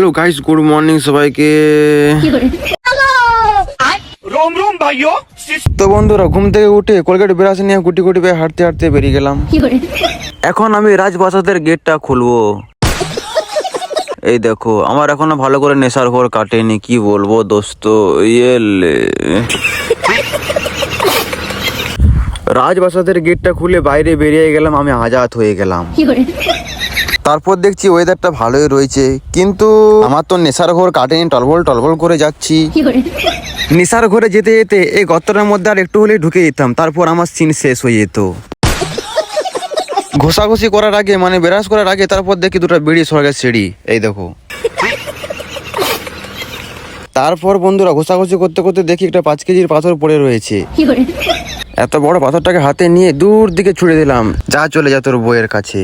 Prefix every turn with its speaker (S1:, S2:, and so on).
S1: Hello guys, good morning সবাইকে। তো বন্ধুরা, ঘুম থেকে উঠে কলকাতা ব্রাশ নিয়ে গুটি গুটি পায়ে হাঁটতে হাঁটতে বেরিয়ে গেলাম। এখন আমি রাজপ্রাসাদের গেটটা খুলবো। এই দেখো, আমার এখনো ভালো করে নেশার ঘর কাটেনি, কি বলবো দোস্ত। রাজপ্রাসাদের গেটটা খুলে বাইরে বেরিয়ে গেলাম, আমি আজাদ হয়ে গেলাম। তারপর দেখছি ওয়েদারটা ভালোই রয়েছে, কিন্তু আমার তো নেশার ঘর কাটেনি, টলবল টলবল করে যাচ্ছি। নেশার ঘরে যেতে যেতে এই গর্তটার মধ্যে আর একটু হলেই ঢুকে যেতাম, তারপর আমার সিন শেষ হয়ে যেত। ঘষাঘষি করার আগে, মানে ব্রাশ করার আগে, তারপর দেখি দুটো বিড়ি স্বর্গের সিঁড়ি, এই দেখো। তারপর বন্ধুরা, ঘষাঘষি করতে করতে দেখি একটা 5 কেজির পাথর পড়ে রয়েছে। এত বড় পাথরটাকে হাতে নিয়ে দূর দিকে ছুড়ে দিলাম, যা চলে যা তোর বইয়ের কাছে।